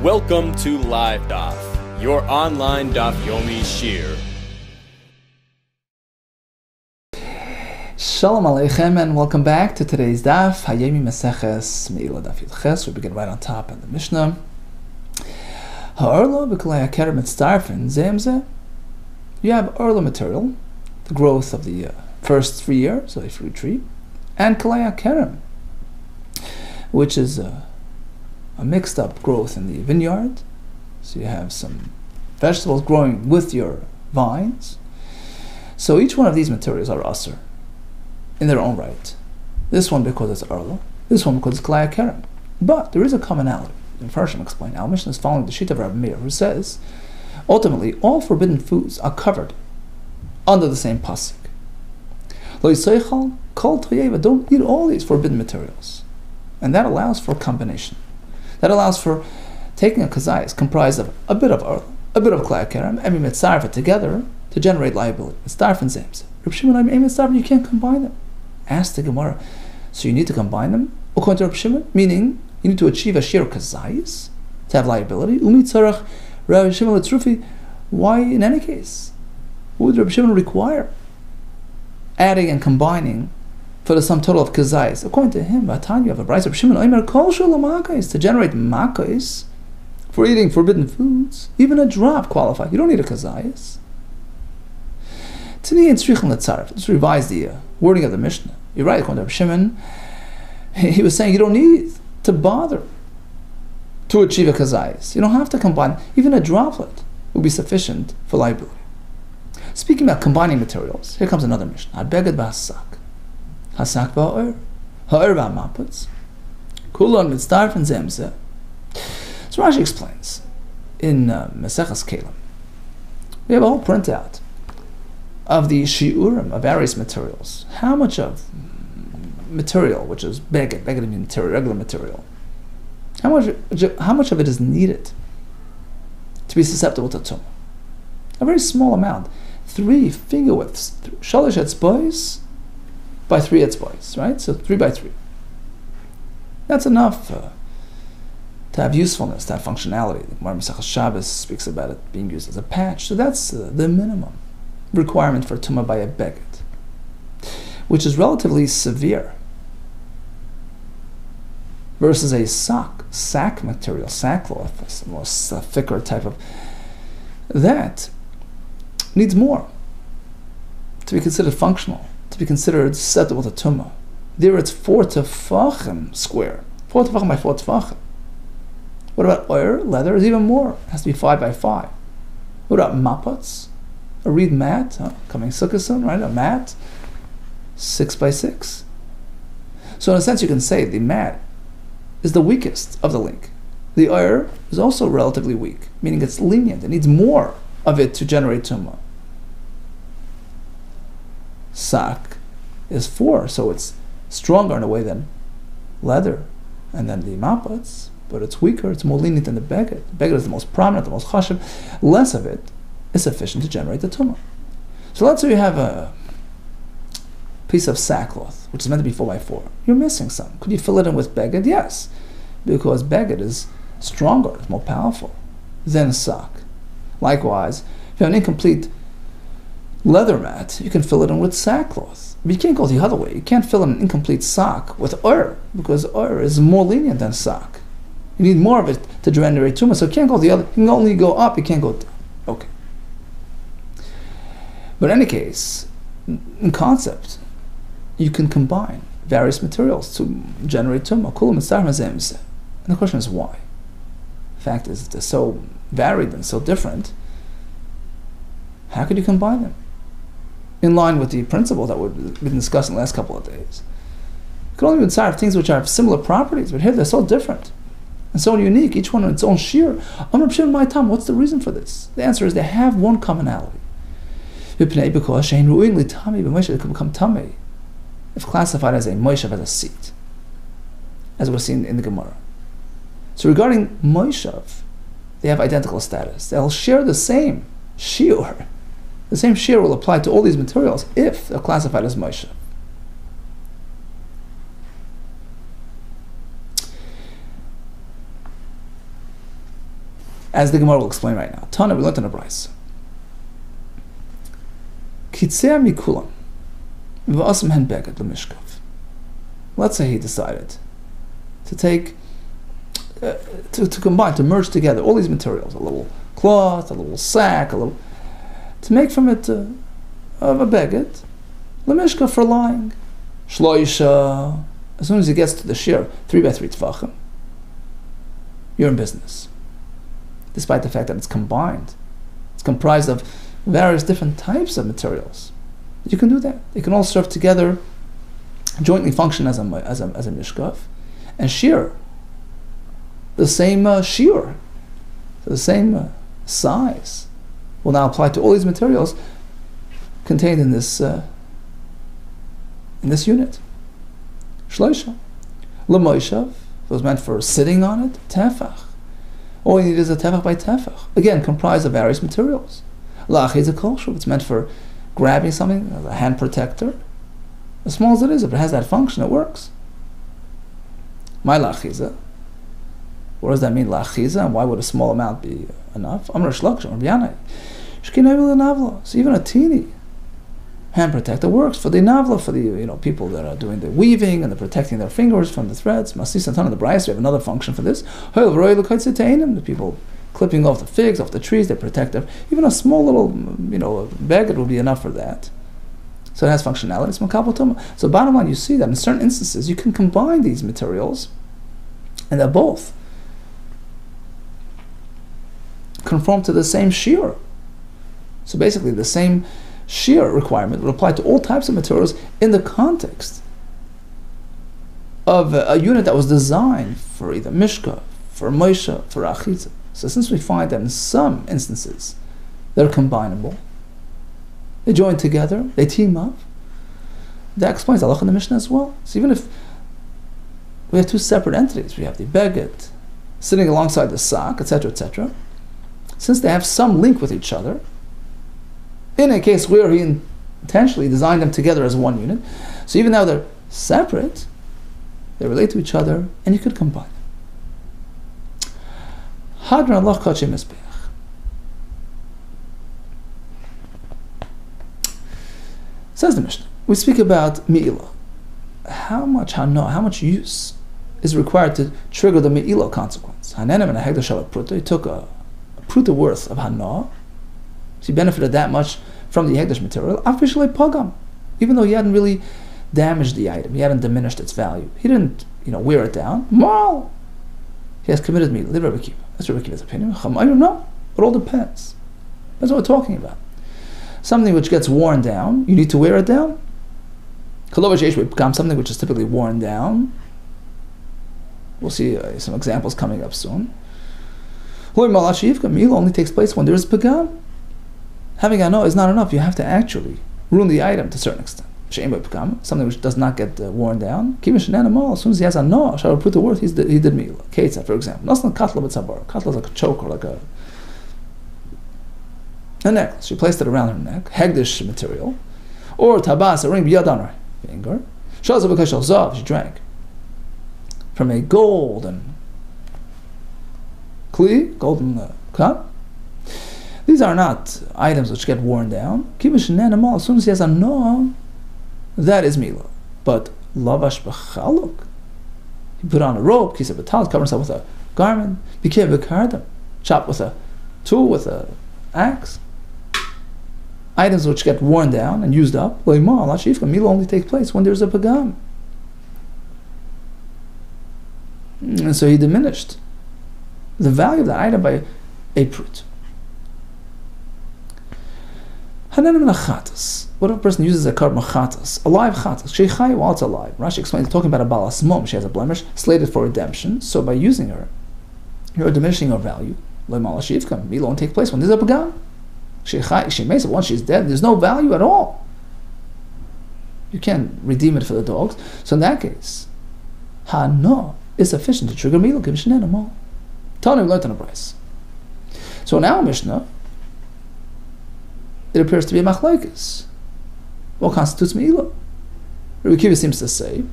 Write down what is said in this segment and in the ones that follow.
Welcome to LiveDaf, your online Daf Yomi Shir. Shalom Aleichem and welcome back to today's Daf, Hayemi Maseches MEILAH Daf Yudches. We begin right on top in the Mishnah. Ha'orla b'kalei ha'kerem mitztarfen zemze. You have orla material, the growth of the first 3 years of a fruit tree, and kalei ha'kerem, which is a mixed up growth in the vineyard. So you have some vegetables growing with your vines. So each one of these materials are asur in their own right. This one because it's orla, this one because it's kalei ha'kerem. But there is a commonality. The Farshim explain. Our Mishnah is following the sheet of Rabbi Meir, who says, ultimately, all forbidden foods are covered under the same pasuk. Lo yisaychal kol toyeva. Don't eat all these forbidden materials, and that allows for combination. That allows for taking a kazayas comprised of a bit of orla, a bit of kalei ha'kerem, and we mitzaref it together to generate liability. Mitzaref and zems. Reb Shimon, you can't combine them. Ask the Gemara. So you need to combine them according to Reb Shimon, meaning you need to achieve a shir kazayis to have liability. Umi tzarach Rabbi Shimon l'tzrufi. Why, in any case, would Rabbi Shimon require adding and combining for the sum total of kazayis? According to him, Vatan, you have a brayz of Shimon Omer kol shul makais to generate makais for eating forbidden foods. Even a drop qualifies. You don't need a kazayis. Tani and tzrichon l'tzaref. Let's revise the wording of the Mishnah. You're right, according to Rabbi Shimon. He was saying you don't need to bother to achieve a kazayis. You don't have to combine. Even a droplet will be sufficient for liability. Speaking about combining materials, here comes another Mishnah. Habeged b'hasak. Hasak ba'or. Ha'or ba'maputz. Kulon mitzdarfen zemzeh. So Rashi explains in Maseches Kelim. We have a whole printout of the shiurim of various materials. How much of material, which is beged material, regular material, how much of it is needed to be susceptible to tumah? A very small amount. 3 finger widths, shalish etzbois by 3 etzbois, right? So 3 by 3. That's enough to have usefulness, to have functionality. The Gemara Masechus Shabbos speaks about it being used as a patch. So that's the minimum requirement for tumah by a beged, which is relatively severe, versus a sack material, sackcloth, a more thicker type of, that needs more to be considered functional, to be considered susceptible to tumah. There it's 4 tefachim square, 4 tefachim by 4 tefachim. What about oir? Leather is even more. It has to be 5 by 5. What about mapats? A reed mat, coming sukkah soon, right? A mat, 6 by 6. So in a sense you can say the mat is the weakest of the link. The oir is also relatively weak, meaning it's lenient. It needs more of it to generate tumah. Sak is 4, so it's stronger in a way than leather and then the mapats, but it's weaker, it's more lenient than the beged. The beged is the most prominent, the most chashiv. Less of it is sufficient to generate the tumah. So let's say you have a piece of sackcloth, which is meant to be 4 by 4. You're missing some. Could you fill it in with beged? Yes, because beged is stronger, it's more powerful than sack. Likewise, if you have an incomplete leather mat, you can fill it in with sackcloth. But you can't go the other way. You can't fill in an incomplete sack with oir, because oir is more lenient than sack. You need more of it to generate tumah, so you can't go the other. You can only go up, you can't go down. Okay. But in any case, in concept, you can combine various materials to generate tumah. And the question is why? The fact is, they're so varied and so different. How could you combine them? In line with the principle that we've been discussing the last couple of days. You can only be things which have similar properties, but here they're so different and so unique, each one in its own shir. What's the reason for this? The answer is they have one commonality. Because they become tamei if classified as a moishav, as a seed, as we're seeing in the Gemara. So regarding moishav, they have identical status. They'll share the same shiur. The same shiur will apply to all these materials if they're classified as moishav. As the Gemara will explain right now. Tana, we learned in a brayso. Kitzea mikulam v'asam hen beged l'mishkav. Let's say he decided to take, to combine, to merge together all these materials, a little cloth, a little sack, to make from it of a beged, l'mishkav for lying. Shloisha, as soon as he gets to the shear, 3 by 3 tefachim, you're in business. Despite the fact that it's combined. It's comprised of various different types of materials. You can do that. They can all serve together, jointly function as a mishkav, and shear. The same shear, the same size, will now apply to all these materials contained in this unit. Shloisha. L'moishav was meant for sitting on it. Tefach. All you need is a tefach by tefach. Again, comprised of various materials. La'achiza kosher. It's meant for grabbing something, a hand protector. As small as it is, if it has that function, it works. MEILAH achiza. What does that mean, la'achiza? And why would a small amount be enough? Amr shlok, Amr b'yanai. So even a teeny hand protector works for the navla, for the people that are doing the weaving and the protecting their fingers from the threads. Masis and Tan of the Brayos, we have another function for this. The people clipping off the figs, off the trees, they protect them. Even a small little, beged will be enough for that. So it has functionality. It's makabel tuma. So bottom line, you see that in certain instances you can combine these materials, and they're both conform to the same shear. So basically, the same shear requirement would apply to all types of materials in the context of a unit that was designed for either mishka, for moisha, for achitza. So since we find that in some instances they're combinable, they join together, they team up, that explains halakha in the Mishnah as well. So even if we have two separate entities, we have the beged sitting alongside the sak, etc., etc., since they have some link with each other, in a case where he intentionally designed them together as one unit, so even though they're separate, they relate to each other, and you could combine them. Hadran Allah kachi mizbeach. Says the Mishnah, we speak about MEILAH. How much use is required to trigger the MEILAH consequence? Hanenem and a hegdash al pruta. He took a pruta worth of hana. So he benefited that much from the hegdash material. Officially pagam, even though he hadn't really damaged the item, he hadn't diminished its value. He didn't, wear it down. Mal, he has committed MEILAH. That's Rabbi Akiva's opinion. No, it all depends. That's what we're talking about. Something which gets worn down, you need to wear it down. Something which is typically worn down. We'll see some examples coming up soon. MEILAH only takes place when there is pagam. Having ano is not enough. You have to actually ruin the item to a certain extent. Something which does not get worn down. As soon as he has ano, shall put the word, he did MEILAH. Ketza, for example. Katla is like a choke or like a necklace. She placed it around her neck. Hegdish material. Or tabas, a ring biyad on her finger. She drank from a golden kli, golden cup. These are not items which get worn down. As soon as he has a no, that is MEILAH. But lavash b'chaluk, he put on a robe, kiseh b'tal, cover himself with a garment, b'keh b'kardim, chop with a tool, with a axe. Items which get worn down and used up, MEILAH only takes place when there's a pagam. And so he diminished the value of that item by a prut. What if a person uses a karb machatas, a live chatas, sheichai while it's alive? Rashi explains, talking about a balas mom, she has a blemish, slated for redemption, so by using her, you're diminishing her value. MEILAH won't take place when there's a pagam. She makes it once she's dead, there's no value at all. You can't redeem it for the dogs. So in that case, hano is sufficient to trigger MEILAH. Tani, we learned on a price. So in our Mishnah, it appears to be a machlokes. What constitutes MEILAH? Rabbi Akiva seems to say,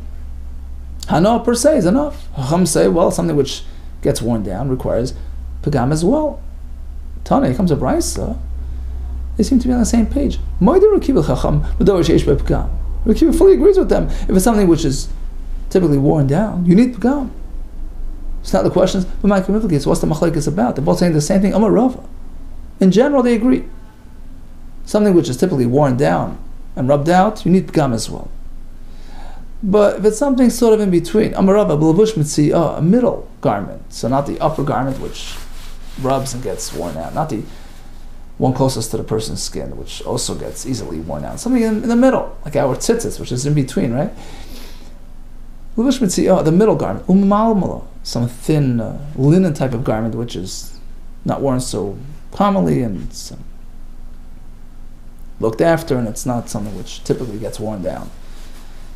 hana per se is enough. Chacham say, well, something which gets worn down requires pagam as well. Tana, comes a brisa. They seem to be on the same page. Rakiva fully agrees with them. If it's something which is typically worn down, you need pagam. It's not the questions, but my communicates what's the machlekes about? They're both saying the same thing. Amar Rava. In general, they agree. Something which is typically worn down and rubbed out, you need pagam as well. But if it's something sort of in between, Amar Rava, a middle garment, so not the upper garment which rubs and gets worn out, not the one closest to the person's skin, which also gets easily worn out. Something in the middle, like our tzitzis, which is in between, right? The middle garment, some thin linen type of garment, which is not worn so commonly and it's looked after, and it's not something which typically gets worn down.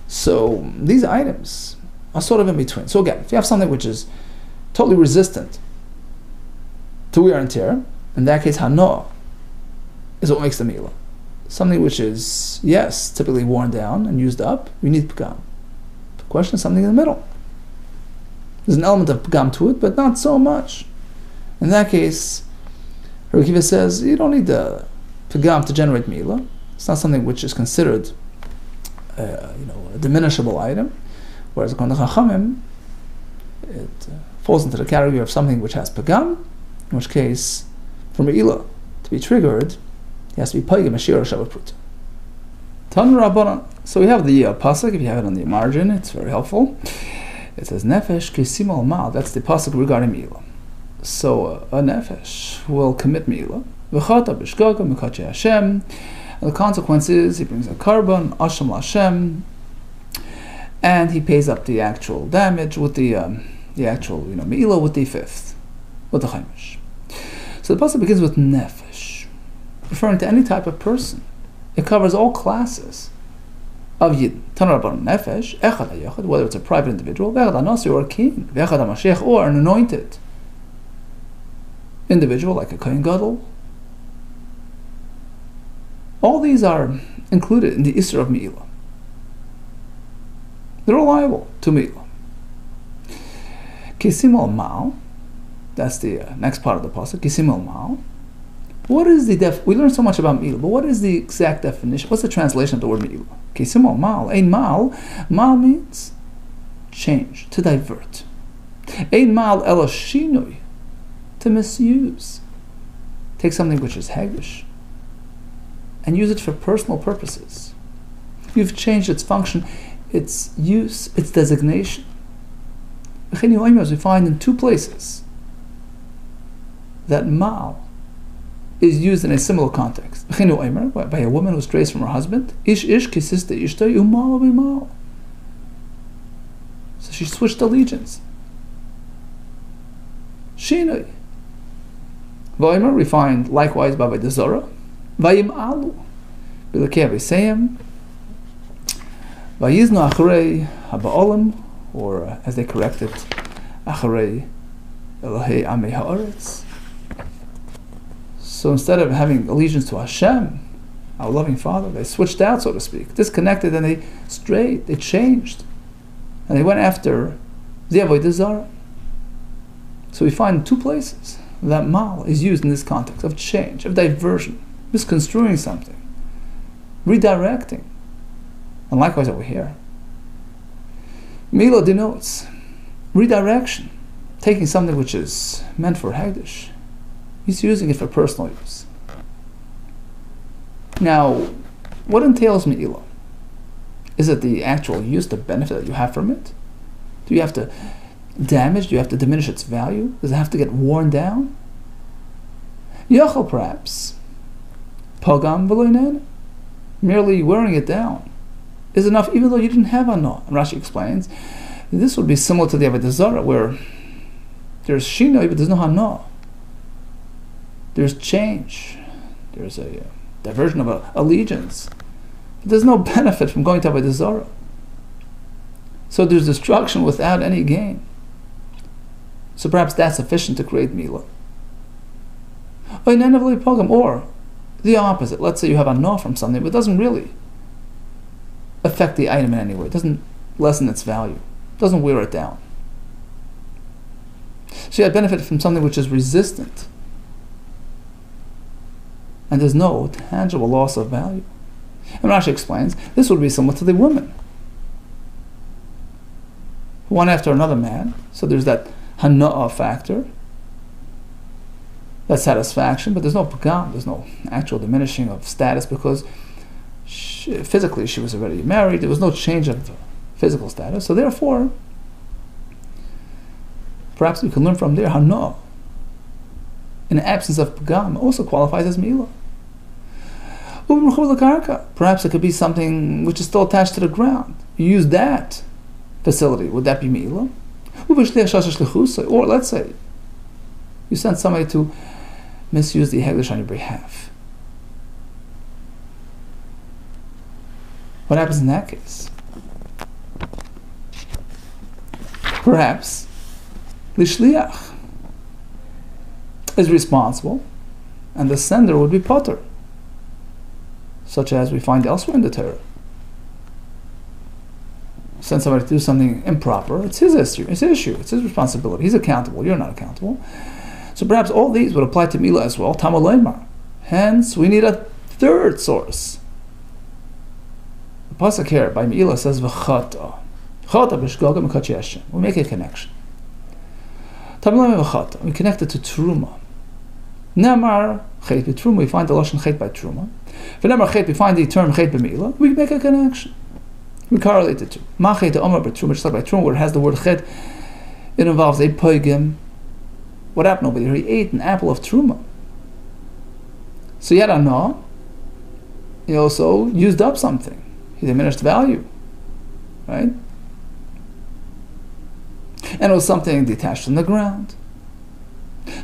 So these items are sort of in between. So again, if you have something which is totally resistant to wear and tear, in that case, hanoah is what makes the MEILAH. Something which is, yes, typically worn down and used up, you need pagam. The question is something in the middle. There's an element of pagam to it, but not so much. In that case, Rabbi Akiva says, you don't need the pagam to generate MEILAH. It's not something which is considered a diminishable item. Whereas according to Chachamim, it falls into the category of something which has pagam, in which case, for MEILAH to be triggered, it has to be paigim ashir or shavat pruta. Tanu Rabbanan. So we have the pasuk. If you have it on the margin, it's very helpful. It says nefesh kesimal mal. That's the pasuk regarding MEILAH. So a nefesh will commit MEILAH. V'chata b'shgaga mekache Hashem. And the consequence is he brings a carbon asham l'Hashem, and he pays up the actual damage with the actual MEILAH with the fifth, with the chaimish. So the pasuk begins with nefesh, referring to any type of person. It covers all classes of Yid. Tanu Rabbanan nefesh, echad hayachad, whether it's a private individual, v'echad hanasi, or a king, v'echad hamashiach, or an anointed individual like a kohen gadol. All these are included in the Isra of MEILAH. They're all liable to MEILAH. Kisim al mal, that's the next part of the pasuk. Kisim al mal. What is the we learned so much about MEILAH, but what is the exact definition? What's the translation of the word MEILAH? Kisim al mal. Ein mal. Mal means change, to divert. Ein mal ela shinui, to misuse. Take something which is haggish and use it for personal purposes. You've changed its function, its use, its designation. As we find in two places that mal is used in a similar context. By a woman who strays from her husband. Ish ish kisiste ishtay umal bimal. So she switched allegiance. Shinui. Vaymer, we find likewise by the Zorah. Vayim alu. Bilakeh v'seyem. Vayiznu acharei haba'olam, or as they correct it, acharei Elohei amei ha'aretz. So instead of having allegiance to Hashem, our loving Father, they switched out, so to speak, disconnected, and they strayed, they changed, and they went after the avodah zarah. So we find two places that mal is used in this context of change, of diversion, misconstruing something, redirecting. And likewise over here, MEILAH denotes redirection, taking something which is meant for hagdish. He's using it for personal use. Now, what entails MEILAH? Is it the actual use, the benefit that you have from it? Do you have to damage? Do you have to diminish its value? Does it have to get worn down? Yachal, perhaps. Pagam v'loinen. Merely wearing it down is enough, even though you didn't have hanoah. And Rashi explains, this would be similar to the avodah zarah, where there's shinoi, but there's no hanoah. There's change. There's a diversion of allegiance. There's no benefit from going to avodah zarah. So there's destruction without any gain. So perhaps that's sufficient to create MEILAH. Or the opposite. Let's say you have a hanoah from something, but it doesn't really affect the item in any way. It doesn't lessen its value. It doesn't wear it down. So you had benefit from something which is resistant and there's no tangible loss of value. And Rashi explains, this would be similar to the woman. One after another man, so there's that hana'ah factor, that satisfaction, but there's no pagam, there's no actual diminishing of status because physically she was already married, there was no change of physical status, so therefore, perhaps we can learn from there hana'ah, in the absence of pagam, also qualifies as MEILAH. Perhaps it could be something which is still attached to the ground. You use that facility, would that be MEILAH? Or let's say you sent somebody to misuse the Hegdish on your behalf. What happens in that case? Perhaps the shliach is responsible and the sender would be potter, such as we find elsewhere in the Torah. Send somebody to do something improper, it's his issue, it's his responsibility, he's accountable, you're not accountable. So perhaps all these would apply to MEILAH as well, Talmud Lemar. Hence, we need a third source. The pasuk here by MEILAH says, V'chata. Chata b'shgoga m'kach Hashem. We make a connection. Talmud Lemar v'chata. We connect it to Truma. Nemar chet b'Truma, we find the lashon chet by Truma. V'nemar chet, we find the term chet b'MEILAH. We make a connection. We correlate the two. Ma chet omar b'Truma, just like by Truma, where it has the word chet, it involves a poigim. What happened over there? He ate an apple of Truma. So yet no, he also used up something. He diminished value. Right? And it was something detached from the ground.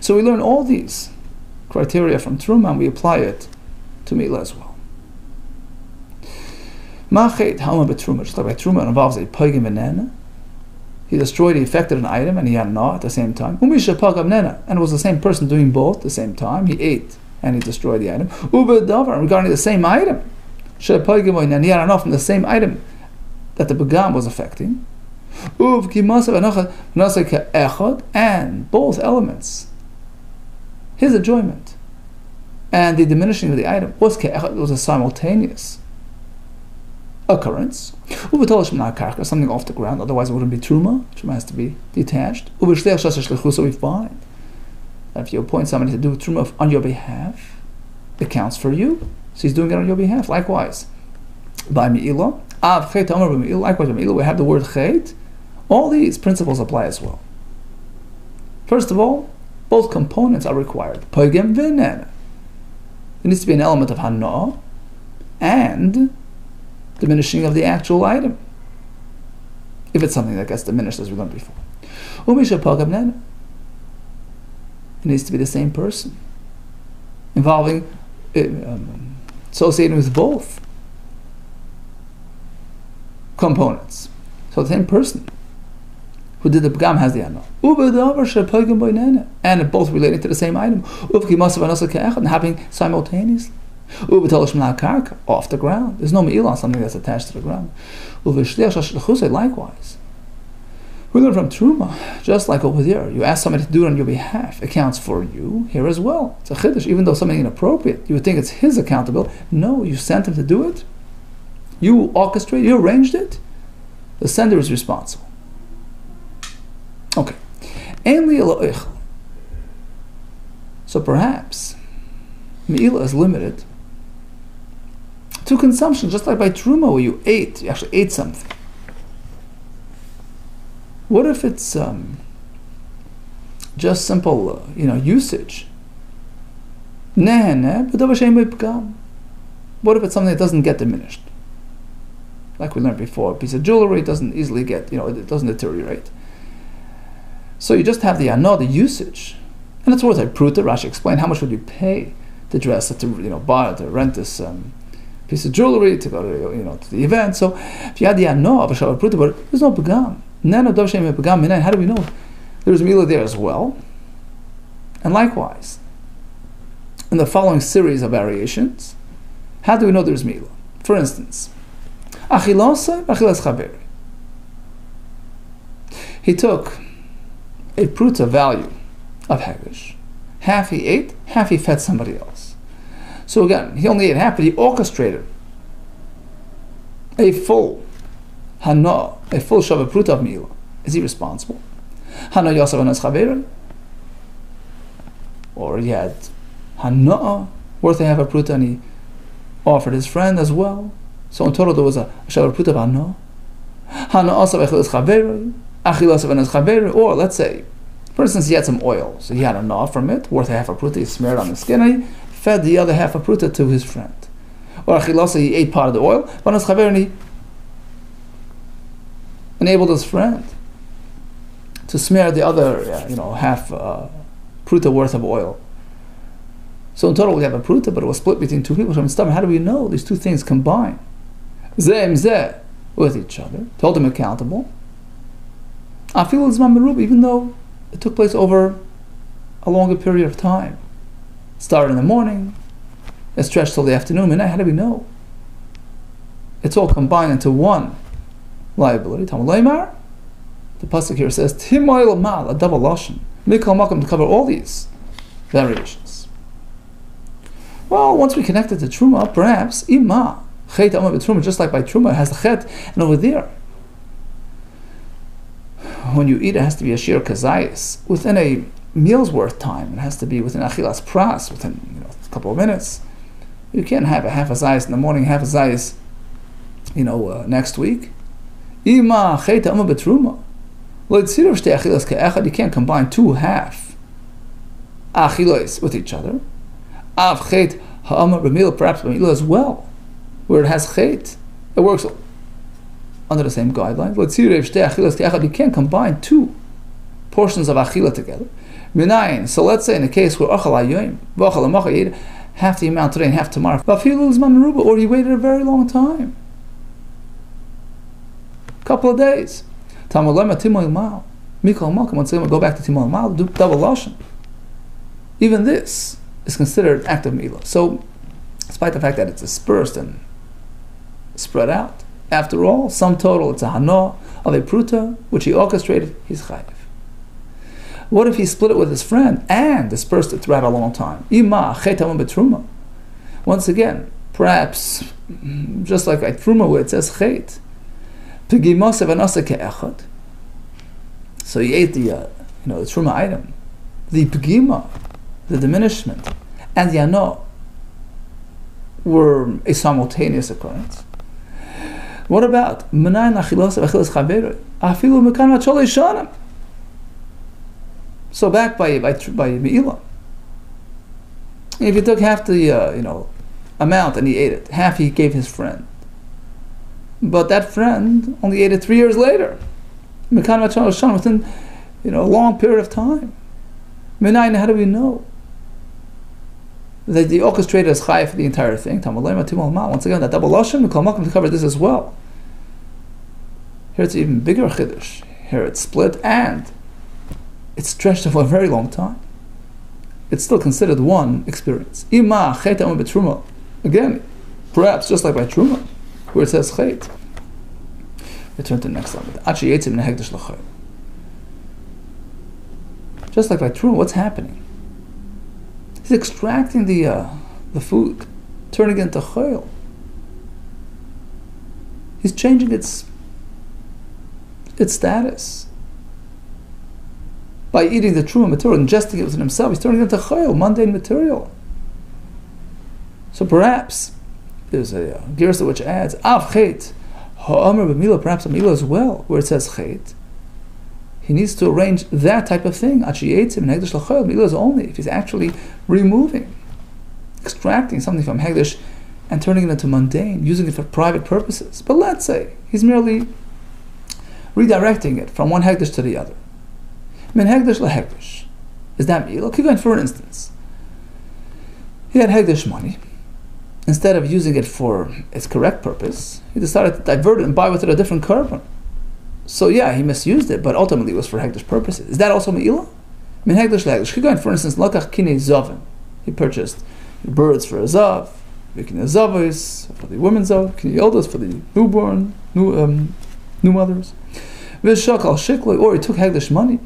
So we learn all these criteria from Truma and we apply it to MEILAH as well. Ma'chet ha'oma b'Truma, just like by Truma, it involves a poigim v'nena. He destroyed, he affected an item, and he had na at the same time. And it was the same person doing both at the same time. He ate and he destroyed the item. Regarding the same item, and he had enough from the same item that the pagam was affecting. And both elements, his enjoyment and the diminishing of the item, was a simultaneous occurrence. Something off the ground, otherwise it wouldn't be Truma. Truma has to be detached. So we find that if you appoint somebody to do Truma on your behalf, it counts for you. So he's doing it on your behalf. Likewise, by MEILAH, likewise by MEILAH, we have the word chet. All these principles apply as well. First of all, both components are required. Poigem v'nena. There needs to be an element of hana'ah and diminishing of the actual item, if it's something that gets diminished, as we learned before. It needs to be the same person, involving, associated with both components. So the same person who did the pagam has the hana'ah, and it both relating to the same item, and happening simultaneously. Off the ground. There's no MEILAH on something that's attached to the ground. Likewise, we learn from Truma, just like over there, you ask somebody to do it on your behalf, it counts for you here as well. It's a chiddush, even though something inappropriate, you would think it's his accountability. No, you sent him to do it, you orchestrated, you arranged it, the sender is responsible. Okay. So perhaps MEILAH is limited to consumption, just like by Truma, where you actually ate something. What if it's just simple, usage? What if it's something that doesn't get diminished? Like we learned before, a piece of jewelry doesn't easily get, it doesn't deteriorate. So you just have the hana'ah, the usage, and it's worth a pruta. Rashi explained, how much would you pay to dress, to buy, to rent this piece of jewelry, to go to to the event. So if you had the hana'ah of a shavar pruta, but there's no pagam. How do we know there's MEILAH there as well? And likewise, in the following series of variations, how do we know there's MEILAH? For instance, achilas chaveri. He took a pruta value of haggish. Half he ate, half he fed somebody else. So again, he only ate half, but he orchestrated a full hana, a full shava pruta of meila. Is he responsible? Hana yasav anas chaverin, or he had hana worth a half a pruta and he offered his friend as well. So in total there was a shava pruta of hana. Hana asav achilas chaverin, achilas anas chaverin, or let's say, for instance, he had some oil, so he had a hana from it, worth a half a pruta. He smeared on the skin and he fed the other half a pruta to his friend. Or achilasa, he ate part of the oil, but anas chaverin, he enabled his friend to smear the other, half pruta worth of oil. So in total we have a pruta, but it was split between two people. How do we know these two things combine? Zeh zeh with each other, to hold them accountable. Afil zman meruba, even though it took place over a longer period of time. It started in the morning, it stretched till the afternoon, midnight. How do we know? It's all combined into one liability. Talmud Leimar, the pasuk here says, Timoil mal, a double lashon, mikal makom, to cover all these variations. Well, once we connect it to truma, perhaps ima chet amma b'truma, just like by truma, it has the chet, and over there, when you eat, it has to be a shir kazayis within a meal's worth time. It has to be within achilas pras, within a couple of minutes. You can't have a half a zayis in the morning, half a zayis, next week. Ima cheta amma betruma. You can't combine two half achilos with each other. Av chet ha'amar b'mila, perhaps b'mila as well, where it has chet. It works under the same guidelines. You can't combine two portions of achila together. So let's say in a case where he ate half the amount today and half tomorrow, or he waited a very long time, couple of days. Once again, we go back to Timol Mal, do double lashon. Even this is considered active MEILAH. So, despite the fact that it's dispersed and spread out, after all, sum total, it's a hana of a pruta, which he orchestrated, he's chayiv. What if he split it with his friend and dispersed it throughout a long time? Ima chetam betruma. Once again, perhaps, just like at truma where it says chet, so he ate the truma item, the pegima, the diminishment, and the ano were a simultaneous occurrence. What about menayin achilas achilas chaver? Afilu mekan machol ishanim. So back by MEILAH. If he took half the amount and he ate it, half he gave his friend. But that friend only ate it 3 years later. Within a long period of time. How do we know that the orchestrator is chayiv for the entire thing? Once again, that double lashon, to cover this as well. Here it's even bigger chiddush. Here it's split and it's stretched for a very long time. It's still considered one experience. Again, perhaps just like by truma, where it says chet. We turn to the next line. Just like by truma, what's happening? He's extracting the food, turning it into chayil. He's changing its status. By eating the truma material, ingesting it within himself, he's turning it into chayil, mundane material. So perhaps there's a girsa which adds av chet ha'amar b'mila, perhaps a MEILAH as well, where it says chet. He needs to arrange that type of thing. MEILAH is only if he's actually removing, extracting something from hegdish and turning it into mundane, using it for private purposes. But let's say he's merely redirecting it from one hegdish to the other. Min hegdish lahegdish. Is that MEILAH? For instance, he had hegdish money. Instead of using it for its correct purpose, he decided to divert it and buy with it a different carbon. So yeah, he misused it, but ultimately it was for hegdish purposes. Is that also MEILAH? Min hegdish lahegdish. For instance, lakach kinei zavin. He purchased birds for a zav, kinei zavos for the women's zav, kinei yoldos for the newborn, new mothers. V'shakal shikloi, or he took hegdish money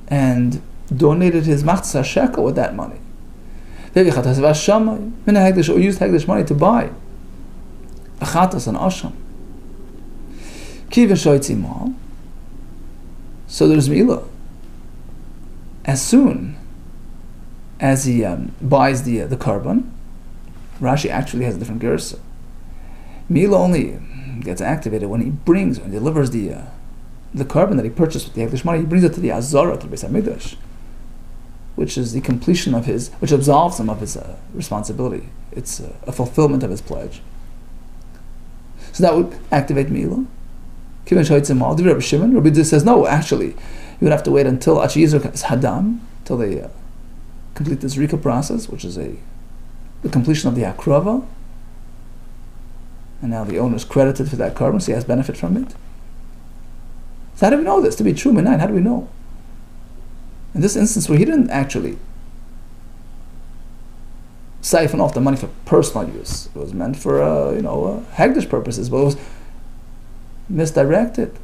and donated his machzah shekel with that money. Or used Hegdish money to buy a chatas and asham. So there's Milah. As soon as he buys the carbon, Rashi actually has a different gersa. Milah only gets activated when he brings and delivers the carbon that he purchased with the Hegdish money. He brings it to the Azara, to the Beis HaMikdash, which is the completion of which absolves him of his responsibility. It's a fulfillment of his pledge. So that would activate Milah. Rabbi Shimon says, no, actually, you would have to wait until Hadam, till they complete this Rika process, which is the completion of the Akrava. And now the owner is credited for that carbon, so he has benefit from it. So how do we know this to be true, Menayin? How do we know? In this instance where he didn't actually siphon off the money for personal use, it was meant for Hegdish purposes, but it was misdirected.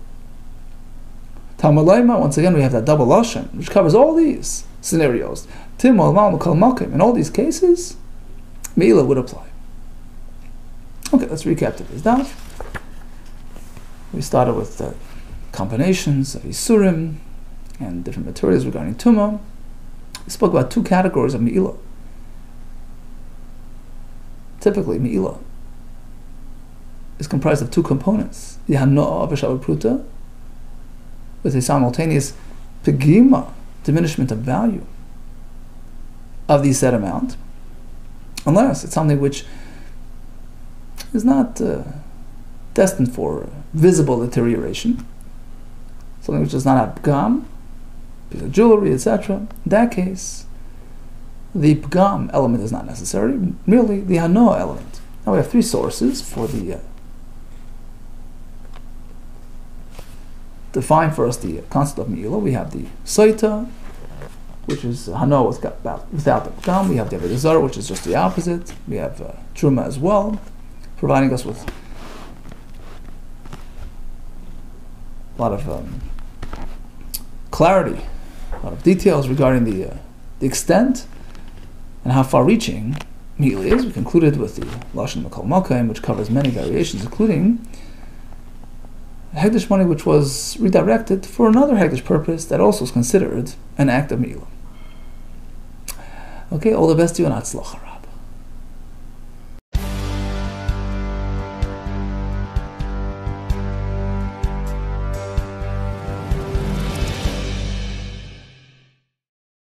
Talmud Bavli, once again, we have that double lashon, which covers all these scenarios. In all these cases, MEILAH would apply. Okay, let's recap today's daf. We started with the combinations of Isurim and different materials regarding Tumah. We spoke about two categories of MEILAH. Typically, MEILAH is comprised of two components. The Hanoah v'Shavah Pruta, with a simultaneous Pegima, diminishment of value of the said amount, unless it's something which is not destined for visible deterioration, something which does not have Pgam, piece of jewelry, etc. In that case, the Pgam element is not necessary, merely the Hanoah element. Now we have three sources for the define for us the concept of MEILAH. We have the Saita, which is Hanoah without the Pgam. We have the Avodah Zarah, which is just the opposite. We have Truma as well, providing us with a lot of clarity, a lot of details regarding the extent and how far-reaching MEILAH is. We concluded with the Lashon Makol Mokaim, which covers many variations, including Hegdish money which was redirected for another Hegdish purpose that also is considered an act of MEILAH. Okay, all the best to you and Hatzlacha.